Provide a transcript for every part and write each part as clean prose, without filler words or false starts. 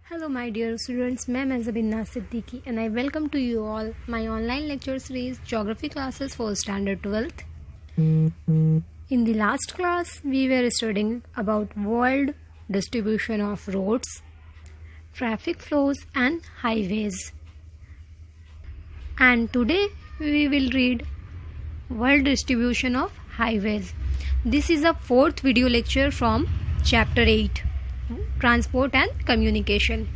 Hello my dear students, मैं Zabina Siddiqui and I welcome to you all my online lecture series Geography classes for standard 12th. In the last class we were studying about world distribution of roads, traffic flows and highways. And today we will read world distribution of highways. This is a fourth video lecture from chapter 8. Transport and communication.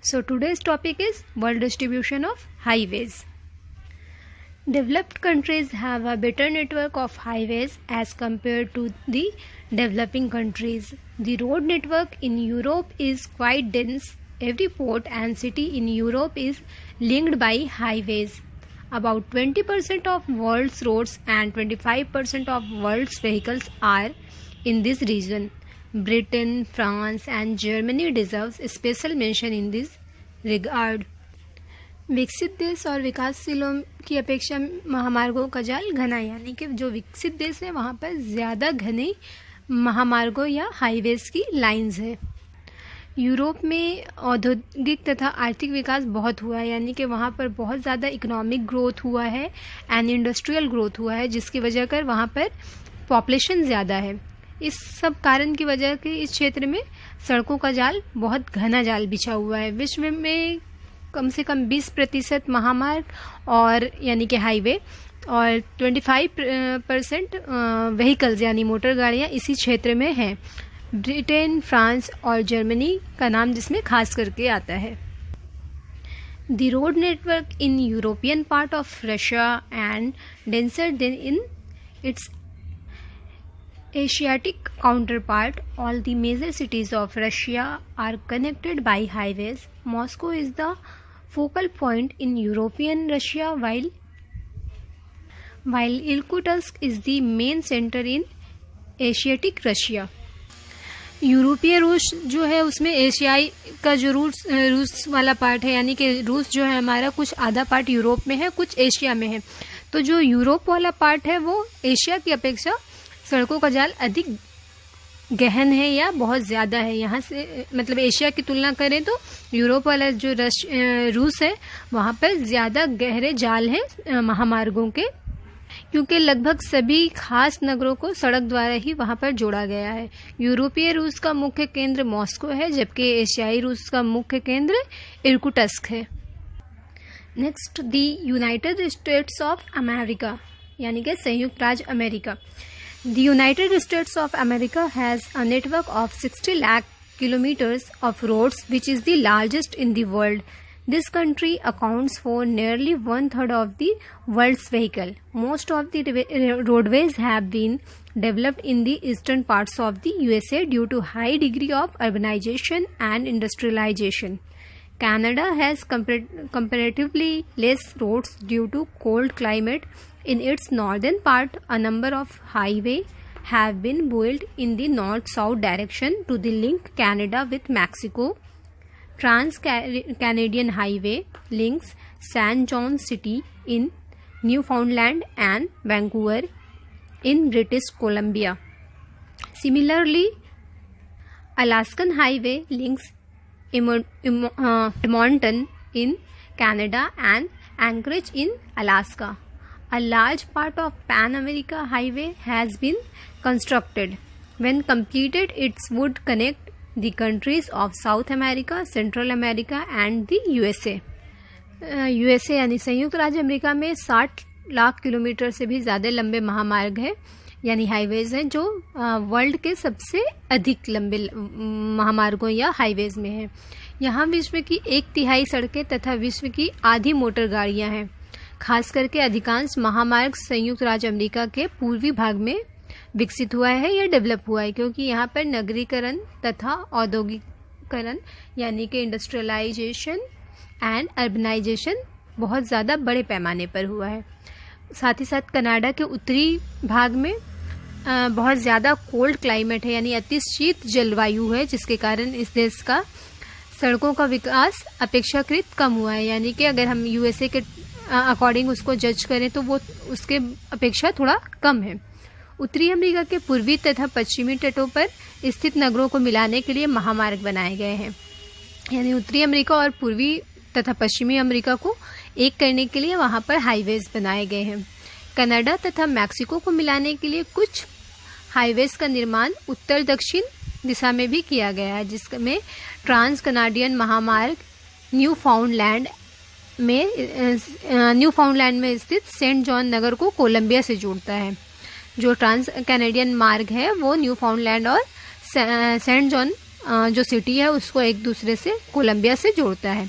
So today's topic is world distribution of highways. Developed countries have a better network of highways as compared to the developing countries. The road network in Europe is quite dense. Every port and city in Europe is linked by highways. About 20% of world's roads and 25% of world's vehicles are in this region. Britain, France and Germany deserves special mention in this regard. विकसित देश और विकासशीलों की अपेक्षा महामार्गों का जाल घना, यानी कि जो विकसित देश है वहाँ पर ज़्यादा घने महामार्गों या हाईवेज की लाइंस है. यूरोप में औद्योगिक तथा आर्थिक विकास बहुत हुआ है, यानी कि वहाँ पर बहुत ज़्यादा इकोनॉमिक ग्रोथ हुआ है एंड इंडस्ट्रियल ग्रोथ हुआ है, जिसकी वजह कर वहाँ पर पॉपुलेशन ज़्यादा है. इस सब कारण की वजह के इस क्षेत्र में सड़कों का जाल बहुत घना जाल बिछा हुआ है. विश्व में कम से कम 20% महामार्ग और यानी कि हाईवे और 25% व्हीकल्स यानी मोटर गाड़ियाँ इसी क्षेत्र में हैं. ब्रिटेन, फ्रांस और जर्मनी का नाम जिसमें खास करके आता है. The road network in European part of Russia and denser then in its Asiatic counterpart. All the major cities of Russia are connected by highways. Moscow is the focal point in European Russia, while Irkutsk is the main center in Asiatic Russia. यूरोपीय रूस जो है उसमें एशियाई का जो रूस वाला पार्ट है, यानी कि रूस जो है हमारा कुछ आधा पार्ट यूरोप में है, कुछ एशिया में है. तो जो यूरोप वाला पार्ट है वो एशिया की अपेक्षा सड़कों का जाल अधिक गहन है या बहुत ज़्यादा है. यहाँ से मतलब एशिया की तुलना करें तो यूरोप वाला जो रूस है वहाँ पर ज़्यादा गहरे जाल हैं महामार्गों के, क्योंकि लगभग सभी खास नगरों को सड़क द्वारा ही वहाँ पर जोड़ा गया है. यूरोपीय रूस का मुख्य केंद्र मॉस्को है, जबकि एशियाई रूस का मुख्य केंद्र इर्कुटस्क है. Next, the United states of America यानी कि संयुक्त राज्य America. The United States of America has a network of 60 lakh kilometers of roads, which is the largest in the world. This country accounts for nearly one-third of the world's vehicle. Most of the roadways have been developed in the eastern parts of the USA due to high degree of urbanization and industrialization. Canada has comparatively less roads due to cold climate. In its northern part, a number of highways have been built in the north-south direction to link Canada with Mexico. Trans-Canadian Highway links San John City in Newfoundland and Vancouver in British Columbia. Similarly, Alaskan Highway links Edmonton in Canada and Anchorage in Alaska. A large part of Pan America Highway has been constructed. When completed, it would connect the countries of South America, Central America and the USA. USA यानी संयुक्त राज्य America में 60 lakh kilometre से भी ज़्यादा लंबे महामार्ग हैं यानी हाईवेज हैं, जो वर्ल्ड के सबसे अधिक लंबे महामार्गों या हाईवेज में हैं. यहाँ विश्व की 1/3 सड़कें तथा विश्व की आधी मोटर गाड़ियाँ हैं. खास करके अधिकांश महामार्ग संयुक्त राज्य अमेरिका के पूर्वी भाग में विकसित हुआ है या डेवलप हुआ है, क्योंकि यहाँ पर नगरीकरण तथा औद्योगिकरण यानी कि इंडस्ट्रियलाइजेशन एंड अर्बनाइजेशन बहुत ज़्यादा बड़े पैमाने पर हुआ है. साथ ही साथ कनाडा के उत्तरी भाग में बहुत ज़्यादा कोल्ड क्लाइमेट है यानी अति शीत जलवायु है, जिसके कारण इस देश का सड़कों का विकास अपेक्षाकृत कम हुआ है. यानी कि अगर हम यूएसए के अकॉर्डिंग उसको जज करें तो वो उसके अपेक्षा थोड़ा कम है. उत्तरी अमेरिका के पूर्वी तथा पश्चिमी तटों पर स्थित नगरों को मिलाने के लिए महामार्ग बनाए गए हैं. यानी उत्तरी अमेरिका और पूर्वी तथा पश्चिमी अमेरिका को एक करने के लिए वहाँ पर हाईवेज बनाए गए हैं। कनाडा तथा मैक्सिको को मिलाने के लिए कुछ हाईवेज का निर्माण उत्तर दक्षिण दिशा में भी किया गया है, जिसमें ट्रांस कनाडियन महामार्ग न्यूफाउंडलैंड में स्थित सेंट जॉन नगर को कोलंबिया से जोड़ता है। जो ट्रांस कैनेडियन मार्ग है वो न्यूफाउंडलैंड और सेंट जॉन जो सिटी है उसको एक दूसरे से कोलंबिया से जोड़ता है।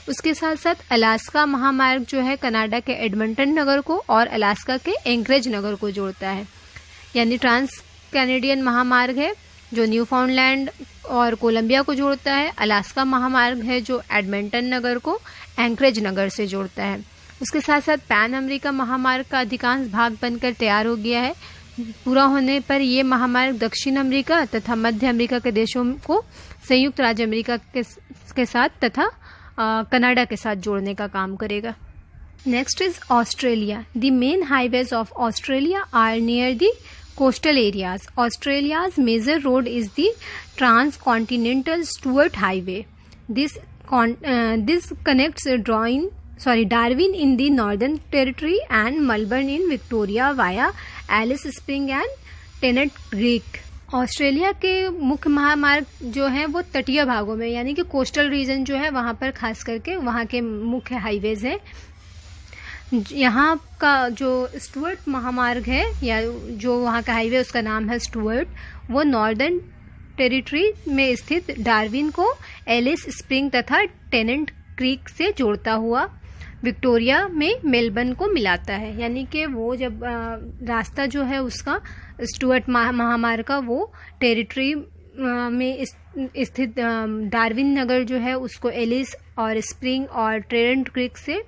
उसके साथ साथ अलास्का महामार्ग जो है कनाडा के एडमंटन नगर को और अलास्का के एंकरेज नगर को जोड़ता है। यानी ट्रांस कैनेडियन महामार्ग है जो न्यूफाउंडलैंड और कोलंबिया को जोड़ता है। अलास्का महामार्ग है जो एडमंटन नगर को एंकरेज नगर से जोड़ता है। उसके साथ साथ पैन अमेरिका महामार्ग का अधिकांश भाग बनकर तैयार हो गया है। पूरा होने पर ये महामार्ग दक्षिण अमेरिका तथा मध्य अमेरिका के देशों को संयुक्त राज्य अमेरिका के साथ तथा कनाडा के साथ जोड़ने का काम करेगा। Next is Australia. The main highways of Australia are near the coastal areas. Australia's major road is the Transcontinental Stuart Highway. This connects Darwin in the Northern Territory and Melbourne in Victoria via Alice Springs and Tennant Creek. Australia के मुख्य महामार्ग जो है वो तटीय भागों में यानी कि कोस्टल रीजन जो है वहाँ पर खास करके वहाँ के मुख्य हाईवेज हैं। यहाँ का जो स्टुअर्ट महामार्ग है या जो वहाँ का हाईवे उसका नाम है स्टुअर्ट, वो नॉर्दर्न टेरिटरी में स्थित डार्विन को एलिस स्प्रिंग तथा टेनेंट क्रीक से जोड़ता हुआ विक्टोरिया में मेलबर्न को मिलाता है। यानी कि वो जब रास्ता जो है उसका स्टुअर्ट महामार्ग का वो टेरिटरी में स्थित डार्विन नगर जो है उसको एलिस और स्प्रिंग और टेनेंट क्रीक से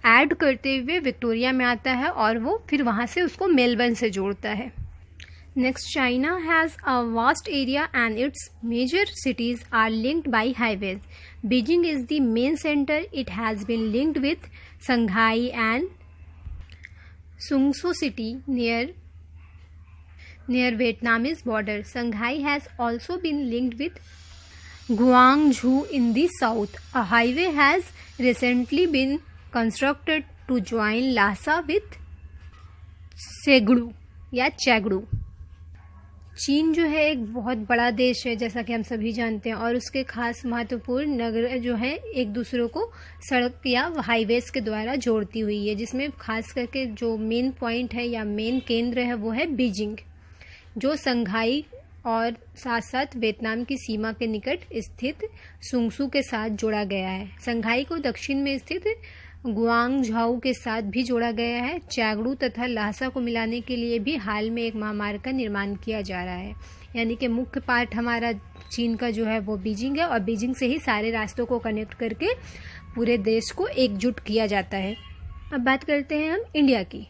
ऐड करते हुए विक्टोरिया में आता है और वो फिर वहाँ से उसको मेलबर्न से जोड़ता है। Next, China has a vast area and its major cities are linked by highways. Beijing is the main centre. It has been linked with Shanghai and Sungso city near Vietnamese border. Shanghai has also been linked with Guangzhou in the south. A highway has recently been constructed to join Lhasa with Chengdu या चैगड़ू। चीन जो है एक बहुत बड़ा देश है जैसा कि हम सभी जानते हैं, और उसके खास महत्वपूर्ण नगर जो है एक दूसरे को सड़क या हाईवेज के द्वारा जोड़ती हुई है, जिसमें खास करके जो मेन पॉइंट है या मेन केंद्र है वो है बीजिंग, जो संघाई और साथ साथ वियतनाम की सीमा के निकट स्थित सुंगसू के साथ जोड़ा गया है। संघाई को दक्षिण में स्थित गुआंगझाऊ के साथ भी जोड़ा गया है। चैगड़ू तथा ल्हासा को मिलाने के लिए भी हाल में एक महामार्ग का निर्माण किया जा रहा है। यानी कि मुख्य पार्ट हमारा चीन का जो है वो बीजिंग है, और बीजिंग से ही सारे रास्तों को कनेक्ट करके पूरे देश को एकजुट किया जाता है। अब बात करते हैं हम इंडिया की।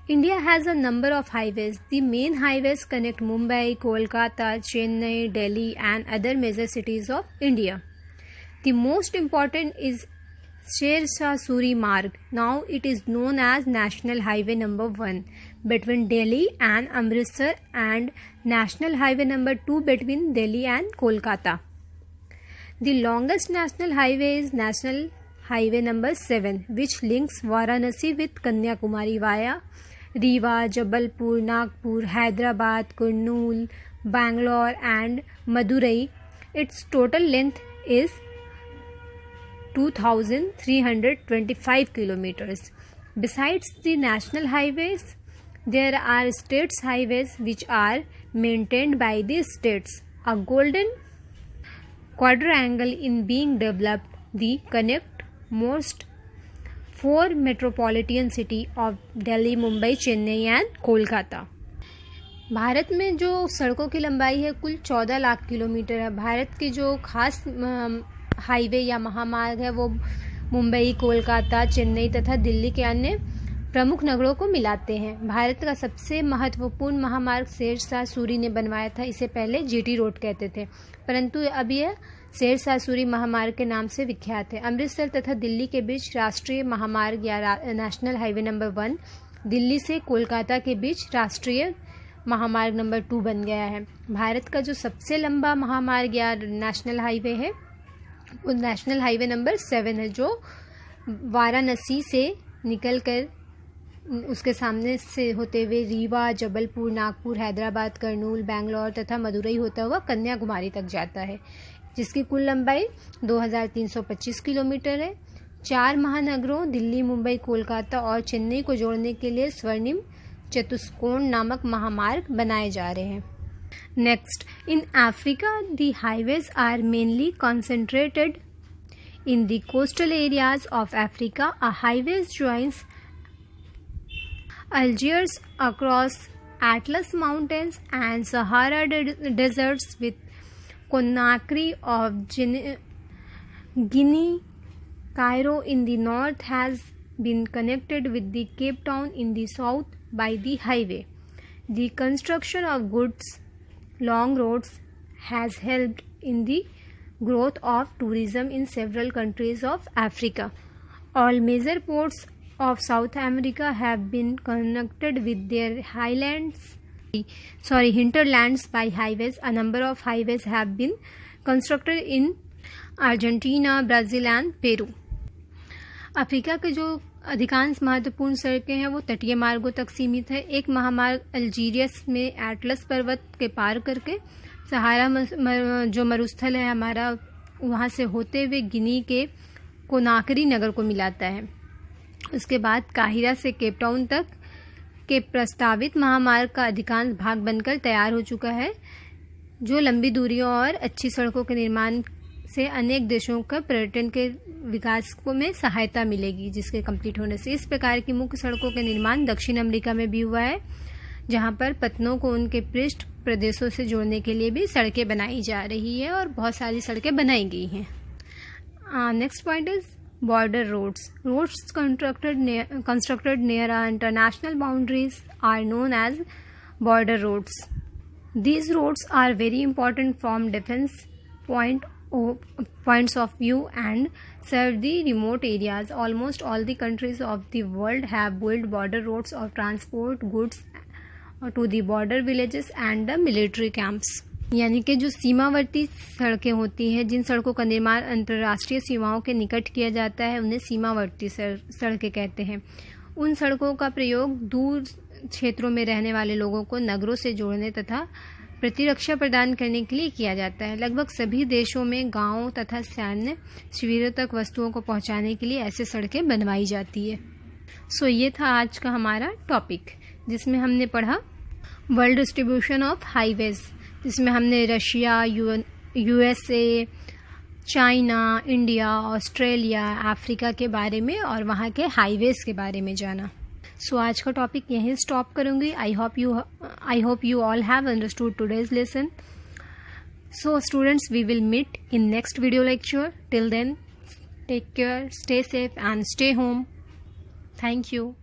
India has a number of highways. The main highways connect Mumbai, Kolkata, Chennai, Delhi and other major cities of India. The most important is Sher-Shah Suri Marg. Now it is known as National Highway number 1 between Delhi and Amritsar and National Highway number 2 between Delhi and Kolkata. The longest national highway is National Highway number 7 which links Varanasi with Kanyakumari via Rewa, Jabalpur, Nagpur, Hyderabad, Kurnool, Bangalore and Madurai. Its total length is 2,325 kilometers. Besides the national highways, there are states highways which are maintained by the states. A golden quadrangle in being developed. The connect most 4 metropolitan city of Delhi, Mumbai, Chennai and Kolkata. Bharat में जो सड़कों की लंबाई है कुल 14 lakh kilometre है। भारत की जो खास हाईवे या महामार्ग है वो मुंबई, कोलकाता, चेन्नई तथा दिल्ली के अन्य प्रमुख नगरों को मिलाते हैं। भारत का सबसे महत्वपूर्ण महामार्ग शेर-शाह सूरी ने बनवाया था। इसे पहले जीटी रोड कहते थे, परंतु अब यह शेर-शाह सूरी महामार्ग के नाम से विख्यात है। अमृतसर तथा दिल्ली के बीच राष्ट्रीय महामार्ग या नेशनल हाईवे नंबर 1 दिल्ली से कोलकाता के बीच राष्ट्रीय महामार्ग नंबर 2 बन गया है। भारत का जो सबसे लंबा महामार्ग या नेशनल हाईवे है वो नेशनल हाईवे नंबर 7 है, जो वाराणसी से निकलकर उसके सामने से होते हुए रीवा, जबलपुर, नागपुर, हैदराबाद, कर्नूल, बेंगलोर तथा मदुरई होता हुआ कन्याकुमारी तक जाता है, जिसकी कुल लंबाई 2325 किलोमीटर है। 4 महानगरों दिल्ली, मुंबई, कोलकाता और चेन्नई को जोड़ने के लिए स्वर्णिम चतुष्कोण नामक महामार्ग बनाए जा रहे हैं। Next, in Africa the highways are mainly concentrated in the coastal areas of Africa. A highways joins Algiers across Atlas Mountains and Sahara deserts with Conakry of Guinea. Cairo in the north has been connected with the Cape Town in the south by the highway. The construction of goods long roads has helped in the growth of tourism in several countries of Africa. All major ports of South America have been connected with their hinterlands by highways. A number of highways have been constructed in Argentina, Brazil and Peru. Africa के जो अधिकांश महत्वपूर्ण सड़कें हैं वो तटीय मार्गों तक सीमित है। एक महामार्ग अल्जीरियस में एटलस पर्वत के पार करके सहारा जो मरुस्थल है हमारा, वहाँ से होते हुए गिनी के कोनाकरी नगर को मिलाता है। उसके बाद काहिरा से केप टाउन तक के प्रस्तावित महामार्ग का अधिकांश भाग बनकर तैयार हो चुका है, जो लंबी दूरियों और अच्छी सड़कों के निर्माण से अनेक देशों का पर्यटन के विकास को में सहायता मिलेगी, जिसके कंप्लीट होने से। इस प्रकार की मुख्य सड़कों के निर्माण दक्षिण अमेरिका में भी हुआ है, जहां पर पत्तनों को उनके पृष्ठ प्रदेशों से जोड़ने के लिए भी सड़कें बनाई जा रही है और बहुत सारी सड़कें बनाई गई हैं। Next point is border roads. Roads constructed near international boundaries are known as border roads. These roads are very important from defense points of view and serve the remote areas. Almost all the countries of the world have built border roads or transport goods to the border villages and the military camps. यानी कि जो सीमावर्ती सड़कें होती हैं, जिन सड़कों का निर्माण अंतर्राष्ट्रीय सीमाओं के निकट किया जाता है, उन्हें सीमावर्ती सड़कें कहते हैं। उन सड़कों का प्रयोग दूर क्षेत्रों में रहने वाले लोगों को नगरों से जोड़ने तथा प्रतिरक्षा प्रदान करने के लिए किया जाता है। लगभग सभी देशों में गांवों तथा सैन्य शिविरों तक वस्तुओं को पहुंचाने के लिए ऐसे सड़कें बनवाई जाती है। सो ये था आज का हमारा टॉपिक, जिसमें हमने पढ़ा वर्ल्ड डिस्ट्रीब्यूशन ऑफ हाईवेज, जिसमें हमने Russia, USA, China, India, Australia, Africa के बारे में और वहाँ के हाईवेज के बारे में जाना। सो आज का टॉपिक यहीं स्टॉप करूँगी। I hope you all have understood today's lesson. So students, we will meet in next video lecture. Till then, take care, stay safe and stay home. Thank you.